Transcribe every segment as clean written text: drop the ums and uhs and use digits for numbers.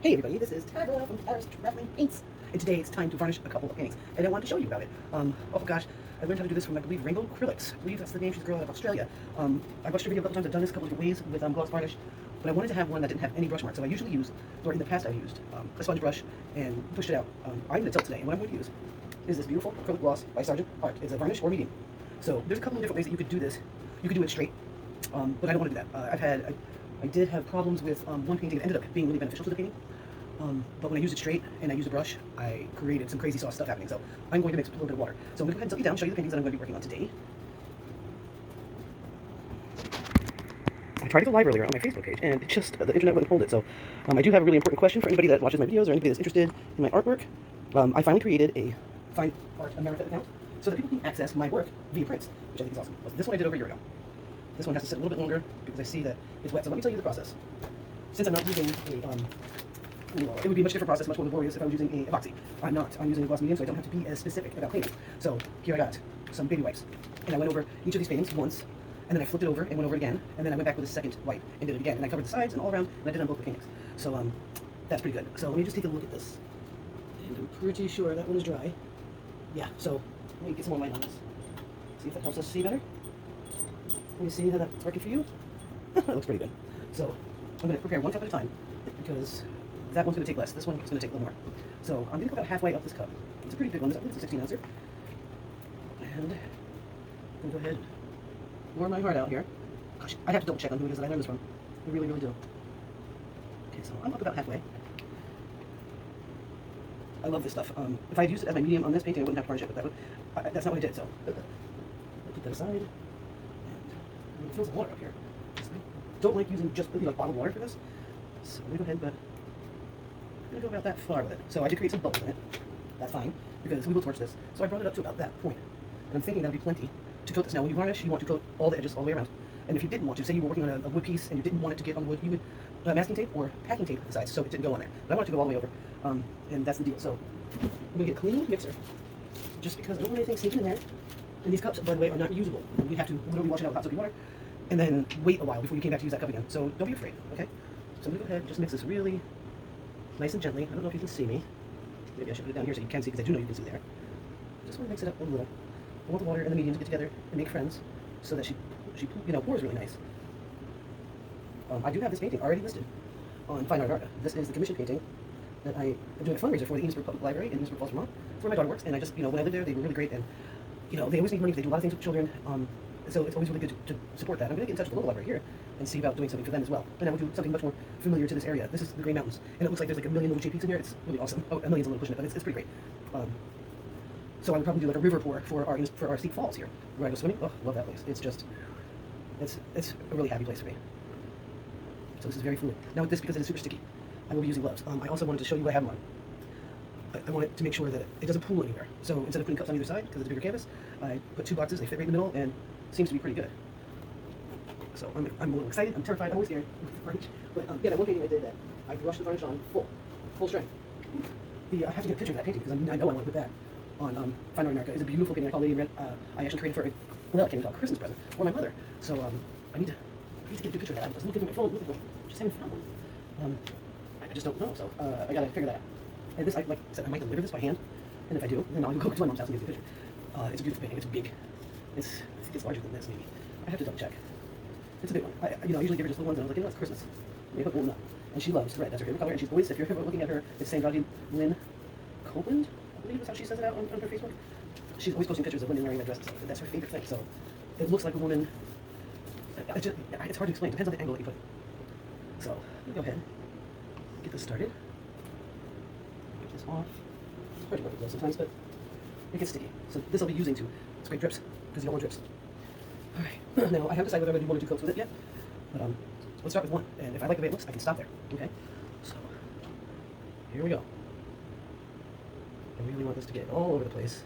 Hey everybody, this is Tara from Tara's Traveling Paints, and today it's time to varnish a couple of paintings, and I wanted to show you about it. Oh gosh, I learned how to do this from, I believe, Rainbow Acrylics. I believe that's the name. She's a girl out of Australia. I've watched her video a couple times. I've done this a couple different ways with gloss varnish, but I wanted to have one that didn't have any brush marks. So I usually use, or in the past I've used, a sponge brush and pushed it out. I'm going to tilt today, and what I'm going to use is this beautiful acrylic gloss by Sargent Art. It's a varnish or medium. So there's a couple of different ways that you could do this. You could do it straight, but I don't want to do that. I did have problems with one painting that ended up being really beneficial to the painting. But when I used it straight and I used a brush, I created some crazy sauce stuff happening. So I'm going to mix a little bit of water. So I'm going to go ahead and set you down, show you the paintings that I'm going to be working on today. I tried to go live earlier on my Facebook page, and the internet wouldn't hold it. So I do have a really important question for anybody that watches my videos or anybody that's interested in my artwork. I finally created a Fine Art America account so that people can access my work via prints, which I think is awesome. This one I did over a year ago. This one has to sit a little bit longer because I see that it's wet. So let me tell you the process. Since I'm not using a it would be a much different process, much more laborious if I was using a epoxy. I'm not. I'm using a gloss medium, so I don't have to be as specific about painting. So here I got some baby wipes, and I went over each of these paintings once, and then I flipped it over and went over it again, and then I went back with a second wipe and did it again, and I covered the sides and all around, and I did it on both the paintings. So that's pretty good. So let me just take a look at this, and I'm pretty sure that one is dry. Yeah. So let me get some more light on this. See if that helps us see better. Let me see how that's working for you. That looks pretty good. So I'm going to prepare one cup at a time because that one's going to take less. This one is going to take a little more. So I'm going to go about halfway up this cup. It's a pretty big one. I think it's a 16 ouncer. And I'm going to go ahead and pour my heart out here. Gosh, I'd have to double check on who it is that I learned this from. I really, really do. Okay, so I'm up about halfway. I love this stuff. If I had used it as my medium on this painting, I wouldn't have to varnish it, but that's not what I did. So I'll put that aside. And it fills some water up here. I don't like using just bottled water for this. So I'm going to go ahead, but I'm going to go about that far with it. So I did create some bubbles in it. That's fine, because we will torch this. So I brought it up to about that point. And I'm thinking that would be plenty to coat this. Now, when you varnish, you want to coat all the edges all the way around. And if you didn't want to, say you were working on a wood piece and you didn't want it to get on the wood, you would masking tape or packing tape the sides so it didn't go on there. But I want it to go all the way over. And that's the deal. So I'm going to get a clean mixer, just because I don't want anything sinking in there. And these cups, by the way, are not reusable. You have to literally wash it out with hot soapy water and then wait a while before you came back to use that cup again. So don't be afraid, okay? So I'm going to go ahead and just mix this really nice and gently. I don't know if you can see me. Maybe I should put it down here so you can see, because I do know you can see there. Just want to mix it up a little. I want the water and the medium to get together and make friends so that she pours really nice. I do have this painting already listed on Fine Art America. This is the commission painting that I am doing a fundraiser for the Enosburg Public Library in Enosburg Falls, Vermont. It's where my daughter works, and I just, when I lived there, they were really great, and, they always need money because they do a lot of things with children, so it's always really good to support that. I'm going to get in touch with the local library here and see about doing something for them as well. And I would do something much more familiar to this area. This is the Green Mountains, and it looks like there's like a million little JPs in here. It's really awesome. Oh, a million's a little pushing it, but it's pretty great. So I would probably do like a river pour for our Steep Falls here, where I go swimming. Oh, love that place. It's just, it's a really happy place for me. So this is very fluid. Now with this, because it is super sticky, I will be using gloves. I also wanted to show you what I have them on. I wanted to make sure that it doesn't pool anywhere. So instead of putting cups on either side, because it's a bigger canvas, I put two boxes. They fit right in the middle, and it seems to be pretty good. So I'm a little excited. I'm terrified. I'm always scared with varnish. But yeah, that one painting I did that I brushed the varnish on full strength. I have to get a picture of that painting because I know I want to put that on Fine Art America. It's a beautiful painting I call Lady in Red. I actually created for I can't even call it a Christmas present for my mother. So I need to get a good picture of that. I was looking at my phone, just haven't found one. I just don't know. So I gotta figure that out. And this, like I said, I might deliver this by hand, and if I do, then I'll go to my mom's house and get the picture. It's a beautiful painting. It's big. I think it's larger than this, maybe. I have to double check. It's a big one. I usually give her just the ones, and I was like, it's Christmas. Maybe put one up. And she loves red. That's her favorite color. And she's always, if you're ever looking at her, it's St. Dottie Lynn Copeland, I believe is how she says it out on her Facebook. She's always posting pictures of women wearing red dresses. That's her favorite thing. So it looks like a woman. It's hard to explain. It depends on the angle that you put it. So let me go ahead, get this started. Get this off. It's hard to work with those sometimes, but it gets sticky. So this I'll be using to scrape drips, because you don't want drips. Alright, now I haven't decided whether I'm going to do one or two coats with it yet, but let's start with one, and if I like the way it looks, I can stop there, okay? So, here we go. I really want this to get all over the place.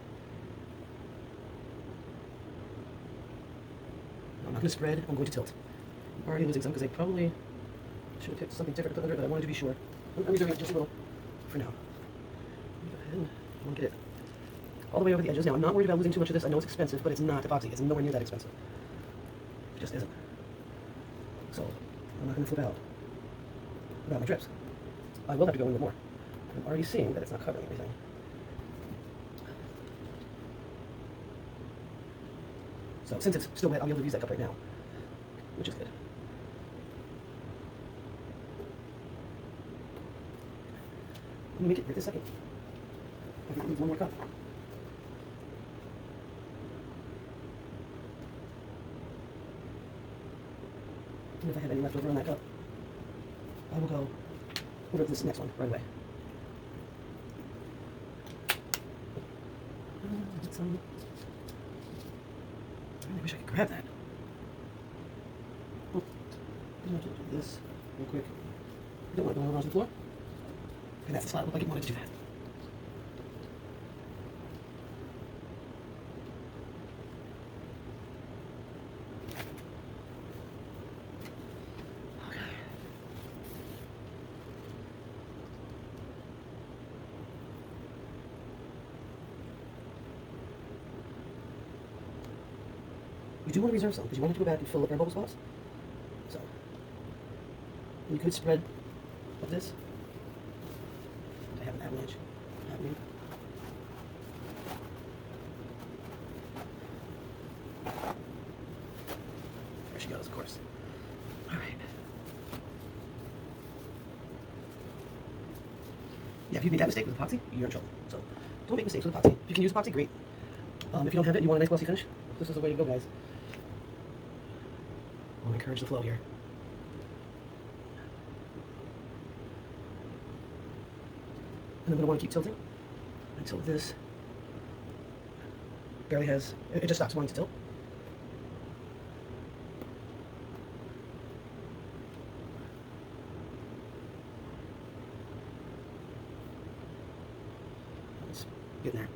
No, I'm not going to spread, I'm going to tilt. I'm already losing some because I probably should have picked something different to put under it, but I wanted to be sure. I'm reserving it just a little for now. Go ahead and I want to get it all the way over the edges. Now, I'm not worried about losing too much of this. I know it's expensive, but it's not epoxy. It's nowhere near that expensive. It just isn't. So, I'm not going to flip out about my drips. I will have to go in with more. I'm already seeing that it's not covering everything. So since it's still wet, I'll be able to use that cup right now, which is good. Let me make it right this second. I think I need one more cup. And if I have any left over on that cup, I will go over to this next one right away. Get some. I really wish I could grab that. Oh, I'm going to do this real quick. I don't want it going on the floor. And that's the slide. Looked like it wanted to do that. Okay. You do want to reserve some because you want it to go back and fill up air bubble spots. So you could spread of this. I have an avalanche happening. There she goes, of course. All right. Yeah, if you made that mistake with epoxy, you're in trouble. So don't make mistakes with epoxy. If you can use epoxy, great. If you don't have it and you want a nice glossy finish, this is the way to go, guys. I want to encourage the flow here. And I'm going to want to keep tilting until this barely has, it just stops wanting to tilt. It's getting there.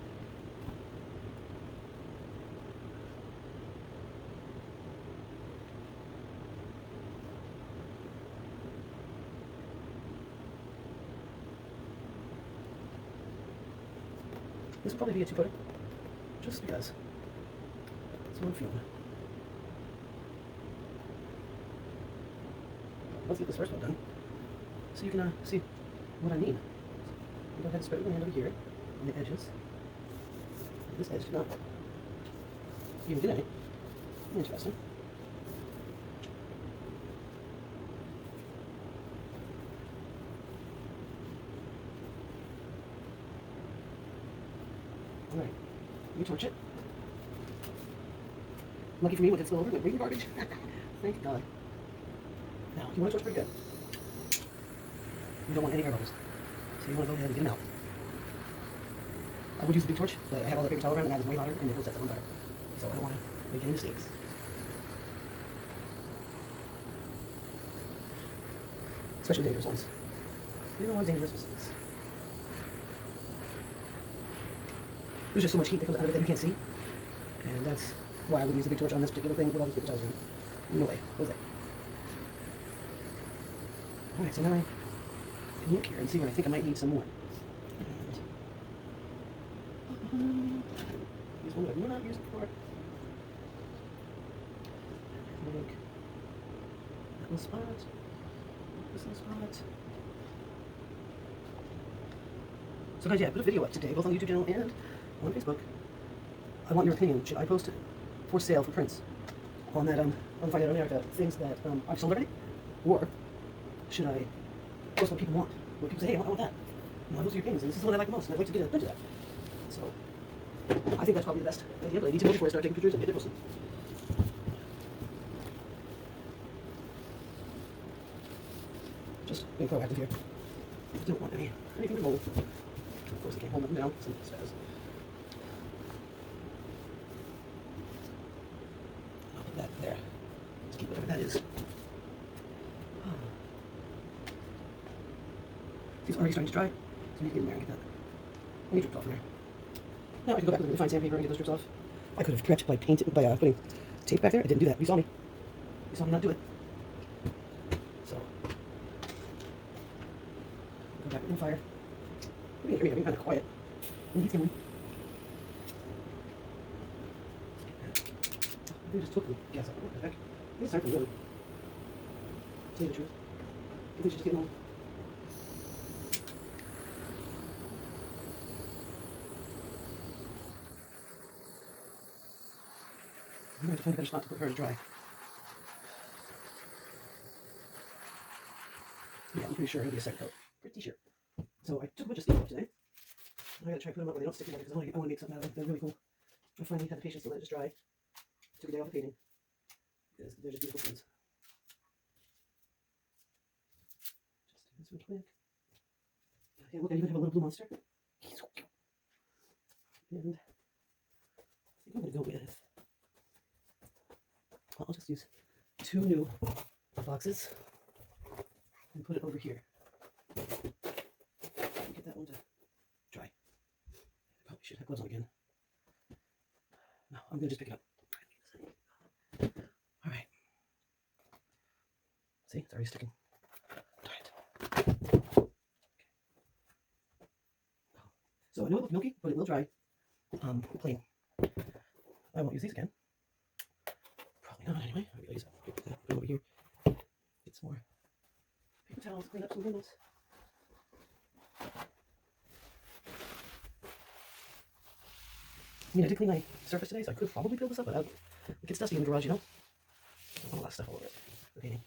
This will probably be a two-footer, just because it's what I'm feeling. Let's get this first one done, so you can see what I mean. So go ahead and spread your hand over here on the edges. This edge did not even get any. Interesting. Alright, you torch it. Lucky for me, when it's still over, like reading garbage. Thank God. Now, you want to torch pretty good. You don't want any air bubbles. So you want to go ahead and get them out. I would use the big torch, but I have all that paper towel around and that is way hotter and it will set that on fire. So I don't want to make any mistakes. Especially dangerous ones. You don't want dangerous mistakes. There's just so much heat that comes out of it that you can't see. And that's why I would use a big torch on this particular thing with all these paper towels around. No way. Jose. Alright, so now I can look here and see where I think I might need some more. Use one that I've not used before. Make that little spot. This little spot. So guys, yeah, I put a video up today, both on the YouTube channel and on Facebook. I want your opinion. Should I post for sale for prints on that on Find Out America things that I've sold already, or should I post what people want? What people say, hey, I want that. You know, those are your opinions, and this is the one I like the most, and I'd like to get a bunch of that. So I think that's probably the best idea, but I need to know before I start taking pictures and get it posted. Just being proactive here. I don't want anything to mold. Of course, I can't hold them down. Some says. I'll put that there. Let's keep whatever that is. It's already starting to dry, so I need to get in there and get that. Any drips off in there. Now I can go back with the fine sandpaper and get those drips off. I could have prepped by putting tape back there. I didn't do that. You saw me. You saw me not do it. So go back with the fire. I'm being kind of quiet. And he's going. They just took the gas up. What the heck? It's time for good. Tell you the truth. I think she's getting on. I'm going to find a better spot to put her to dry. Yeah, I'm pretty sure it'll be a second coat. Pretty sure. So I took a bunch of steam off today. I gotta try to put them up where they don't stick together because I want to make something out of them. They're really cool. I finally had the patience to let it just dry. Took a day off of painting because they're just beautiful things. Just do this real quick. Yeah, look, I even have a little blue monster. And I think I'm gonna go with. Well, I'll just use 2 new boxes and put it over here. Get that one to dry. Probably should have gloves on again. No, I'm gonna just pick it up. All right. See, it's already sticking. Okay. So I know it looks milky, but it will dry. Plain. I won't use these again. Probably not anyway. I'll use that. Put it over here. Get some more paper towels, clean up some windows. I mean, I did clean my surface today, so I could probably peel this up, but it gets dusty in the garage, you know? A lot of stuff all over it for painting.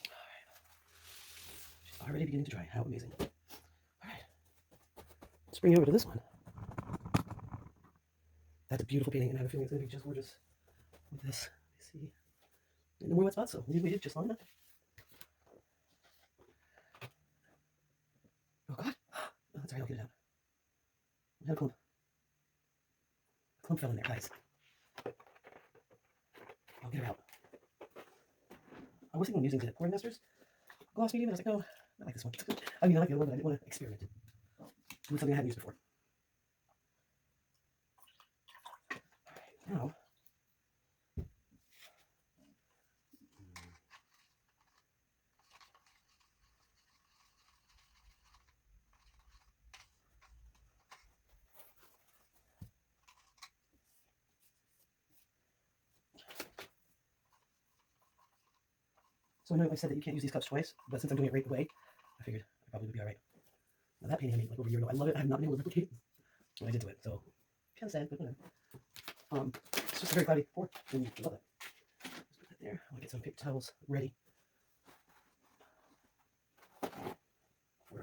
Alright. She's already beginning to dry. How amazing. Alright. Let's bring you over to this one. That's a beautiful painting, and I have a feeling it's going to be just gorgeous with this. Let me see. No more wet spots, so we did just long enough. Oh, God. Oh, that's alright, I'll get it out. I had a clump. A clump fell in there, guys. I'll get her out. I was thinking of using the Pouring Masters gloss medium, and I was like, no, I like this one. I mean, I like the other one, but I didn't want to experiment with something I hadn't used before. Alright, now. So I know I said that you can't use these cups twice, but since I'm doing it right away, I figured I probably would be alright. Now that painting I made like over a year ago, I love it. I have not been able to replicate what I did to it, so kind of sad, but whatever. It's just a very cloudy pour, and I love it. Just put that there. I'll get some paper towels ready for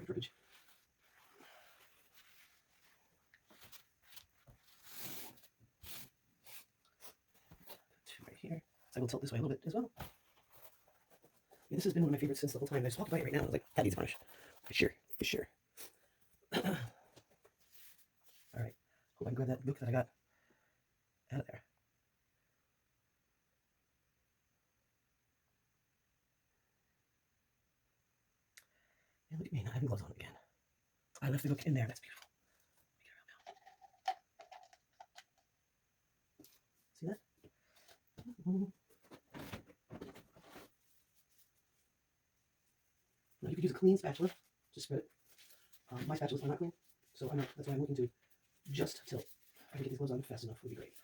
verbiage. Two right here. So I will tilt this way a little bit as well. Yeah, this has been one of my favorites since the whole time. I just walked by it right now. I was like, that needs a varnish. For sure. For sure. Alright. Hope I can grab that book that I got out of there. And look at me not having gloves on again. I left the book in there. That's beautiful. See that? Now you could use a clean spatula to spread it. My spatulas are not clean, so that's why I'm looking to just tilt. If I can get these gloves on fast enough, would be great.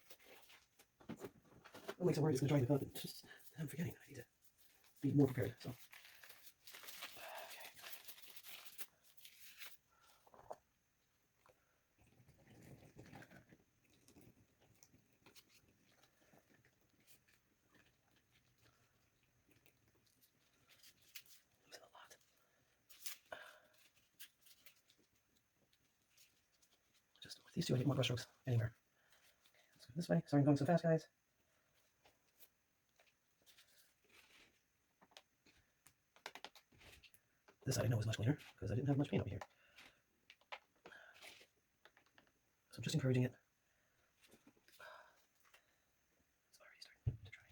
I'm like so worried it's going to dry the cup, and just I'm forgetting I need to be more prepared. So. With these two, I get more brush strokes anywhere. Let's go this way. Sorry I'm going so fast, guys. This side I know is much cleaner because I didn't have much paint over here. So I'm just encouraging it. It's already starting to dry.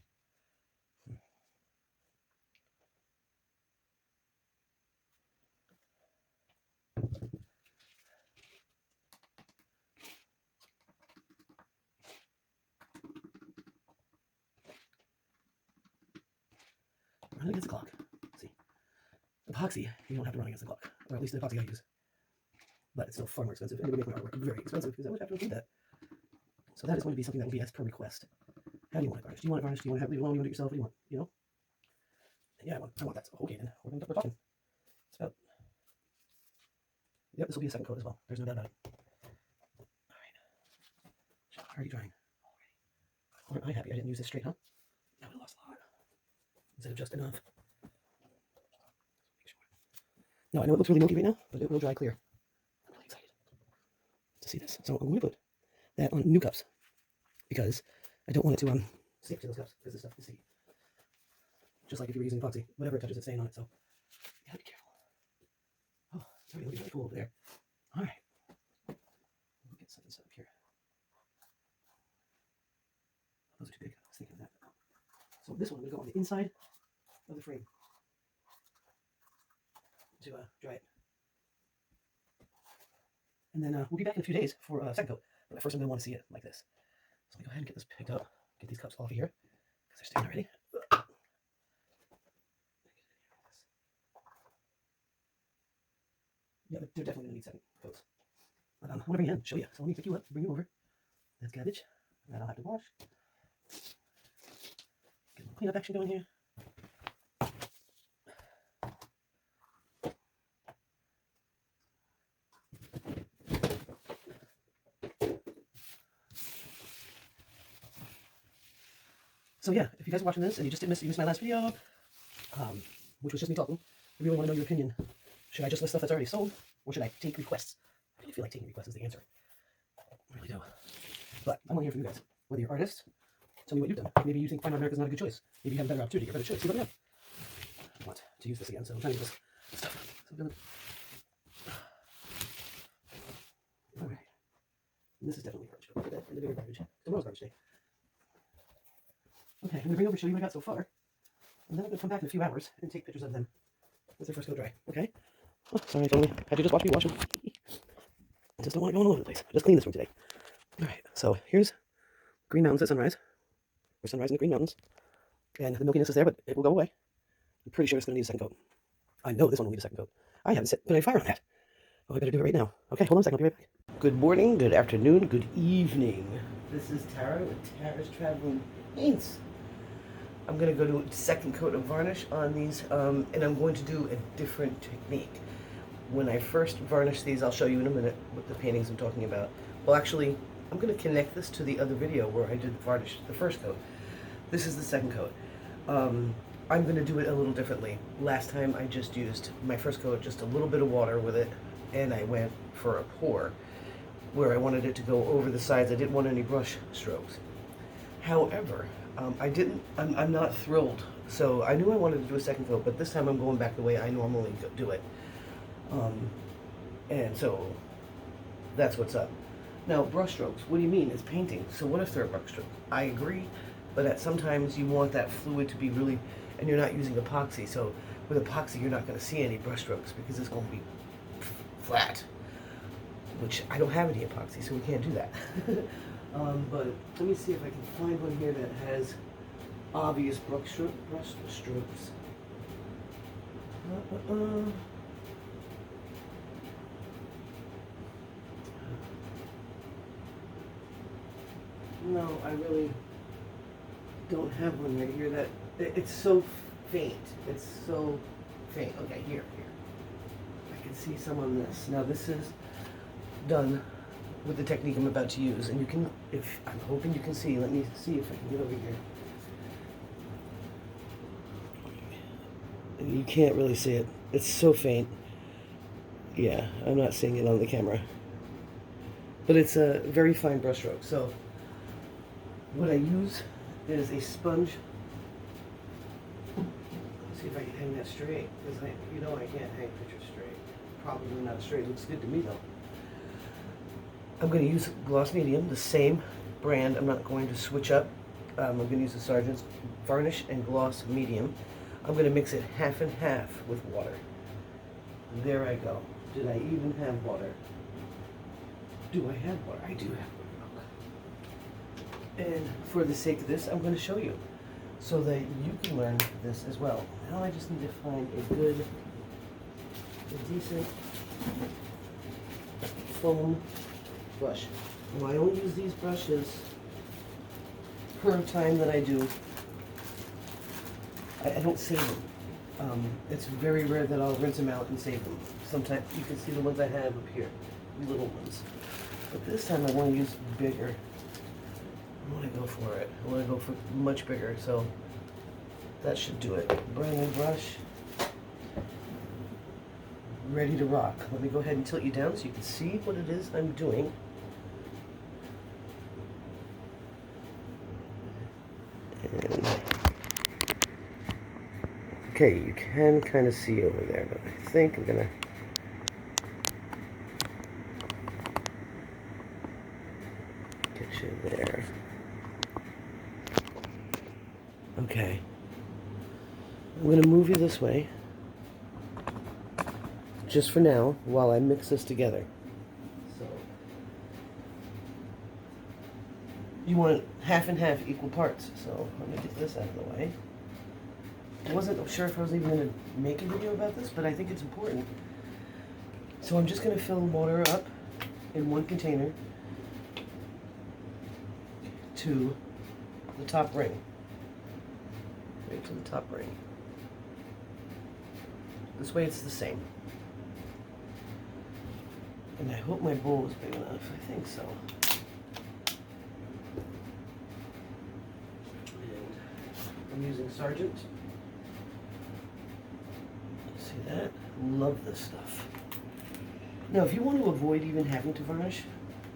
Run against the clock. Let's see. Epoxy, you don't have to run against the clock. Or at least the epoxy I use. But it's still far more expensive. And it would make my artwork very expensive because I would have to include that. So that is going to be something that will be as per request. How do you want it varnished? Do you want it varnished? Do you want to leave it alone? Do you want to do it yourself? What do you want? You know? Yeah, I want that. So, okay, then we're talking. It's about. Yep, this will be a second coat as well. There's no doubt about it. Alright. Already drying. Already. Aren't I happy I didn't use this straight, huh? I would have lost a lot instead of just enough. No, I know it looks really milky right now, but it will dry clear. I'm really excited to see this. So I'm going to put that on new cups because I don't want it to stick to those cups because this stuff is sticky. Just like if you were using epoxy, whatever it touches, it's staying on it. So you gotta be careful. Oh, it's already looking really cool over there. All right, we'll get something set up here. Those are too big. I was thinking of that. So this one will go on the inside of the frame to dry it. And then we'll be back in a few days for a second coat. But first I'm going to want to see it like this. So let me go ahead and get this picked up. Get these cups off of here because they're sticking already. Yeah, they're definitely going to need second coats. But I want to bring you in, show you. So let me pick you up, bring you over. That's cabbage. That I'll have to wash. Get a little cleanup action going here. So yeah, if you guys are watching this and you just didn't miss my last video, which was just me talking, I really want to know your opinion. Should I just list stuff that's already sold, or should I take requests? I really feel like taking requests is the answer. I really do. But I want to hear from you guys. Whether you're artists, tell me what you've done. Maybe you think Fine Art America is not a good choice. Maybe you have a better opportunity or better choice. See, let me know. I want to use this again, so I'm trying to use this stuff. So I'm doing it. All right. And this is definitely garbage. Put that in the bigger garbage. Tomorrow's garbage day. Okay, I'm going to bring over and show you what I got so far. And then I'm going to come back in a few hours and take pictures of them as they first go dry. Okay? Oh, sorry, totally. Had to just watch me wash them. I just don't want it going all over the place. Just clean this room today. Alright, so here's Green Mountains at sunrise. We're sunrise in the Green Mountains. And the milkiness is there, but it will go away. I'm pretty sure it's going to need a second coat. I know this one will need a second coat. I haven't put any fire on that. Oh, I better do it right now. Okay, hold on a second. I'll be right back. Good morning, good afternoon, good evening. This is Tara with Tara's Traveling Paints. I'm going to go do a second coat of varnish on these, and I'm going to do a different technique. When I first varnish these, I'll show you in a minute what the paintings I'm talking about. Well, actually, I'm going to connect this to the other video where I did varnish the first coat. This is the second coat. I'm going to do it a little differently. Last time I just used my first coat, just a little bit of water with it, and I went for a pour where I wanted it to go over the sides. I didn't want any brush strokes. However, I'm not thrilled. So I knew I wanted to do a second coat, but this time I'm going back the way I normally do it. And so that's what's up. Now, brush strokes, what do you mean? It's painting. So what if they're a brush stroke? I agree, but sometimes you want that fluid to be really, and you're not using epoxy. So with epoxy, you're not going to see any brush strokes because it's going to be flat, which I don't have any epoxy, so we can't do that. But let me see if I can find one here that has obvious brush strokes. No, I really don't have one right here. That it's so faint. It's so faint. Okay, here. I can see some on this. Now this is done with the technique I'm about to use, and you can, if I'm hoping you can see. Let me see if I can get over here. You can't really see it. It's so faint. Yeah, I'm not seeing it on the camera. But it's a very fine brush stroke. So what I use is a sponge. Let's see if I can hang that straight, because I can't hang pictures straight. Probably not straight. Looks good to me though. I'm going to use gloss medium, the same brand. I'm not going to switch up. I'm going to use the Sargent's varnish and gloss medium. I'm going to mix it half and half with water. There I go. Did I even have water? Do I have water? I do have water. And for the sake of this, I'm going to show you so that you can learn this as well. Now I just need to find a decent foam brush. Now I only use these brushes per time that I do. I don't save them. It's very rare that I'll rinse them out and save them. Sometimes you can see the ones I have up here, little ones. But this time I want to use bigger I want to go for it. I want to go for much bigger, so that should do it. Brand new brush. Ready to rock. Let me go ahead and tilt you down so you can see what it is I'm doing. And okay, you can kind of see over there, but I think I'm gonna get you there. Okay. I'm gonna move you this way, just for now, while I mix this together. So, you want half and half equal parts, so let me get this out of the way. I wasn't sure if I was even going to make a video about this, but I think it's important. So I'm just going to fill water up in one container to the top ring. Right to the top ring. This way it's the same. And I hope my bowl is big enough. I think so. And I'm using Sargent. See that? Love this stuff. Now, if you want to avoid even having to varnish,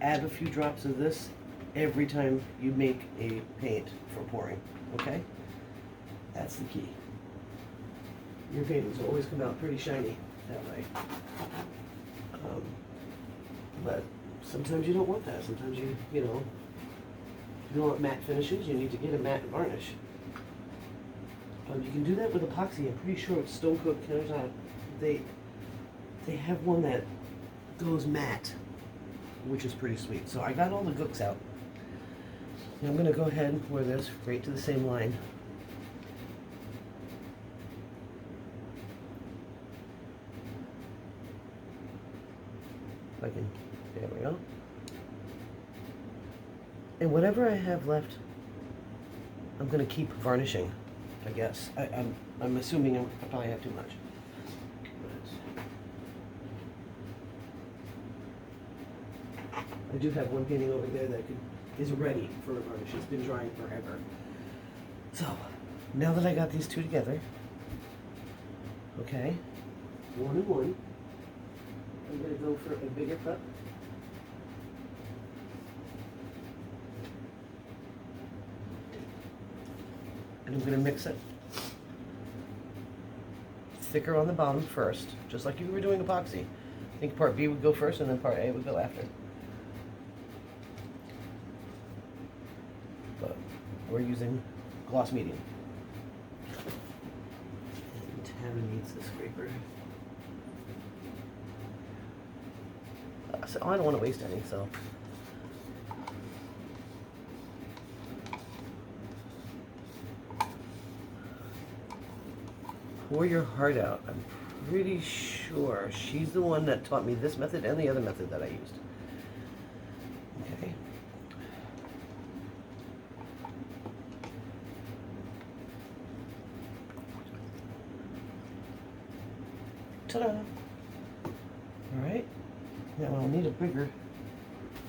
add a few drops of this every time you make a paint for pouring, okay? That's the key. Your paintings will always come out pretty shiny that way. But sometimes you don't want that. Sometimes you don't want matte finishes, you need to get a matte varnish. You can do that with epoxy. I'm pretty sure it's Stone Cook Countertop. They have one that goes matte, which is pretty sweet. So I got all the gooks out. Now I'm going to go ahead and pour this right to the same line. If I can, there we go. And whatever I have left, I'm going to keep varnishing, I guess. I'm assuming I probably have too much. I do have one painting over there that is ready for a varnish. It's been drying forever. So, now that I got these two together, okay, 1 and 1, I'm going to go for a bigger cup. And I'm going to mix it thicker on the bottom first, just like you were doing epoxy. I think part B would go first and then part A would go after. But we're using gloss medium. And Tammy needs the scraper. So I don't want to waste any, so. Pour your heart out. I'm pretty sure she's the one that taught me this method and the other method that I used. Okay. Ta-da! All right. Now I'll need a bigger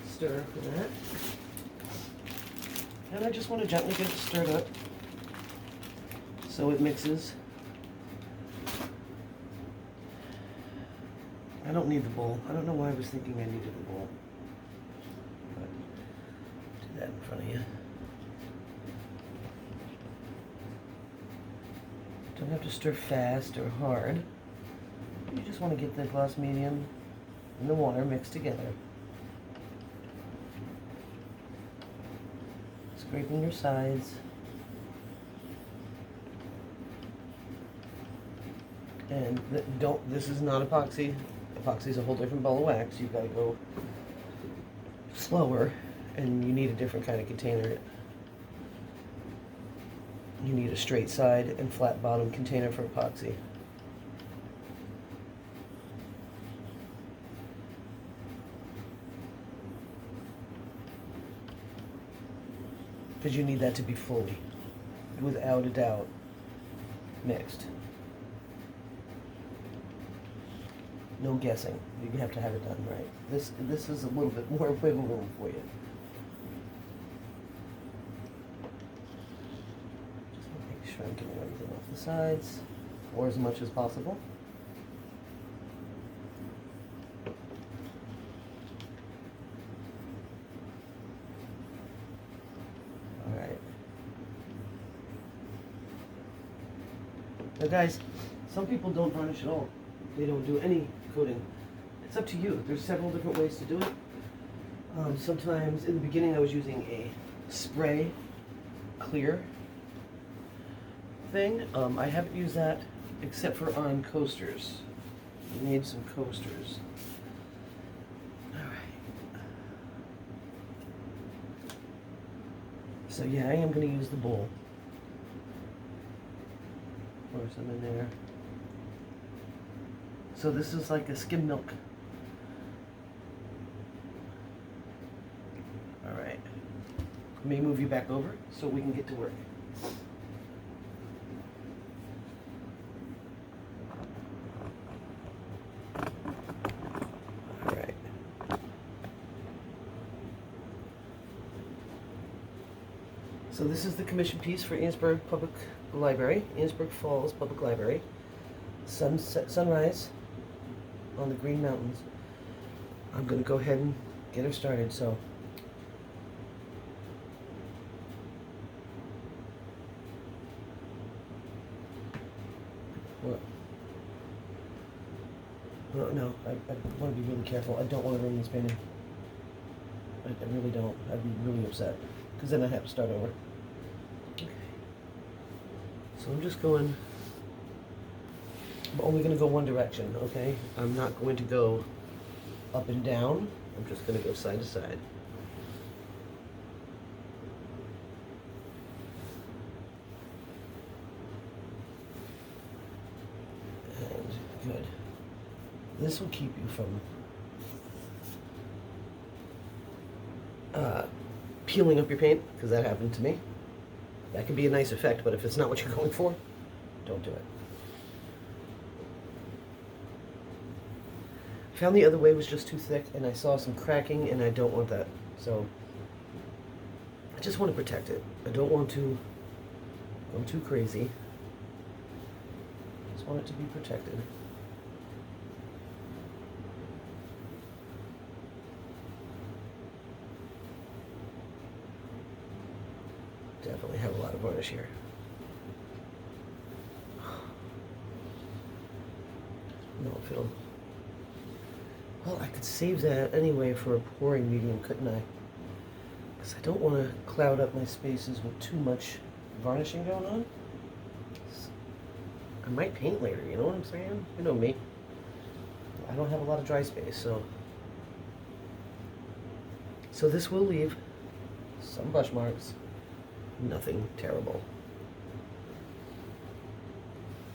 stir for that. And I just want to gently get it stirred up so it mixes. I don't need the bowl. I don't know why I was thinking I needed the bowl. But do that in front of you. Don't have to stir fast or hard. You just want to get the gloss medium and the water mixed together. Scraping your sides. And this is not epoxy. Epoxy is a whole different ball of wax. You've got to go slower, and you need a different kind of container. You need a straight side and flat bottom container for epoxy. Because you need that to be fully, without a doubt, mixed. No guessing. You have to have it done right. This is a little bit more wiggle room for you. the sides, or as much as possible. Alright. Now guys, some people don't varnish at all. They don't do any coating. It's up to you. There's several different ways to do it. Sometimes in the beginning I was using a spray clear thing. I haven't used that except for on coasters. I made some coasters. Alright. So yeah, I am going to use the bowl. Pour some in there. So this is like a skim milk. Alright. Let me move you back over so we can get to work. Alright. So this is the commission piece for Amesburg Public Library, Amesburg Falls Public Library. Sunrise on the Green Mountains. I'm going to go ahead and get her started. So what? Oh, no, I want to be really careful. I don't want to ruin this painting. I really don't. I'd be really upset because then I have to start over. Okay. So I'm just going. I'm only going to go one direction, okay? I'm not going to go up and down. I'm just going to go side to side. And good. This will keep you from peeling up your paint, because that happened to me. That can be a nice effect, but if it's not what you're going for, don't do it. Found the other way was just too thick, and I saw some cracking, and I don't want that. So I just want to protect it. I don't want to go too crazy. Just want it to be protected. Definitely have a lot of varnish here. No film. Well, I could save that anyway for a pouring medium, couldn't I? Because I don't want to cloud up my spaces with too much varnishing going on. I might paint later, you know what I'm saying? You know me. I don't have a lot of dry space, so this will leave some brush marks. Nothing terrible.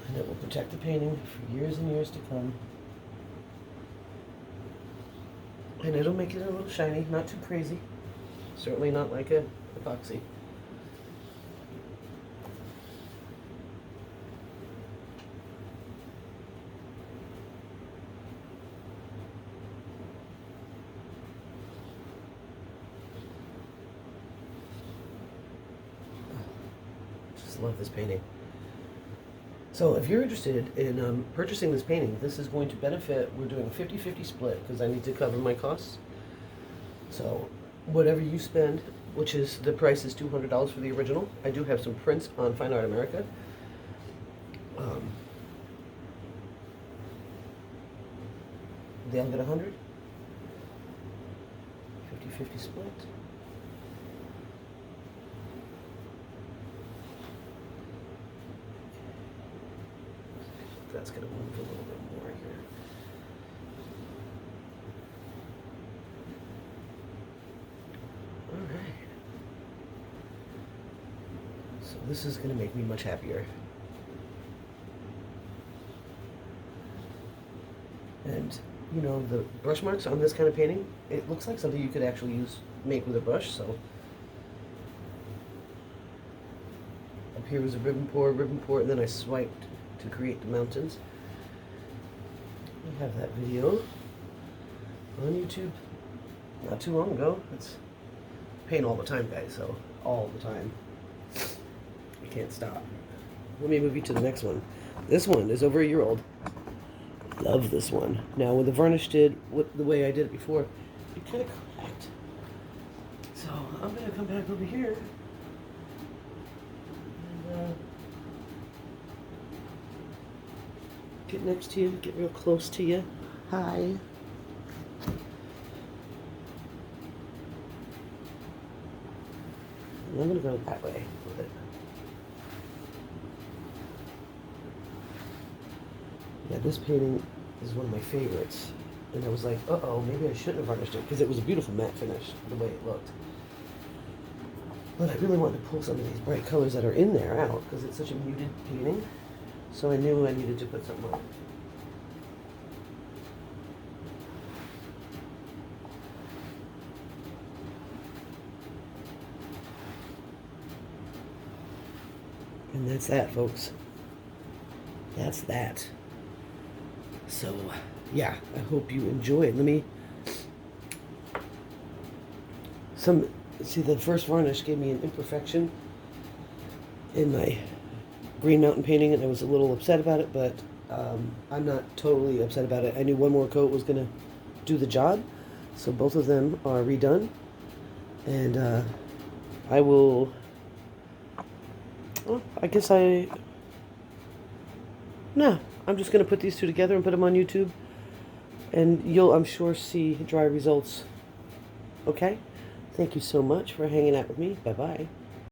And it will protect the painting for years and years to come. And it'll make it a little shiny, not too crazy. Certainly not like a epoxy. Just love this painting. So if you're interested in purchasing this painting, this is going to benefit. We're doing a 50-50 split because I need to cover my costs. So whatever you spend, which is the price is $200 for the original. I do have some prints on Fine Art America. They'll get 100. 50-50 split. That's going to move a little bit more here. All right. So this is going to make me much happier. And, you know, the brush marks on this kind of painting, it looks like something you could actually make with a brush, so. Up here was a ribbon pour, and then I swiped to create the mountains. We have that video on YouTube not too long ago. It's paint all the time, guys, so all the time. You can't stop. let me move you to the next one. This one is over a year old. Love this one. Now, when the varnish did the way I did it before, it kind of cracked. So I'm gonna come back over here and get next to you, get real close to you. Hi. And I'm gonna go that way with it. Yeah, this painting is one of my favorites. And I was like, uh-oh, maybe I shouldn't have varnished it, because it was a beautiful matte finish, the way it looked. But I really wanted to pull some of these bright colors that are in there out, because it's such a muted painting. So I knew I needed to put something on it. And that's that, folks. That's that. So, yeah, I hope you enjoyed. See, the first varnish gave me an imperfection in my Green Mountain painting, and I was a little upset about it, but I'm not totally upset about it. I knew one more coat was going to do the job, so both of them are redone, and I will, well, I guess no, I'm just going to put these two together and put them on YouTube, and you'll, I'm sure, see dry results. Okay? Thank you so much for hanging out with me. Bye-bye.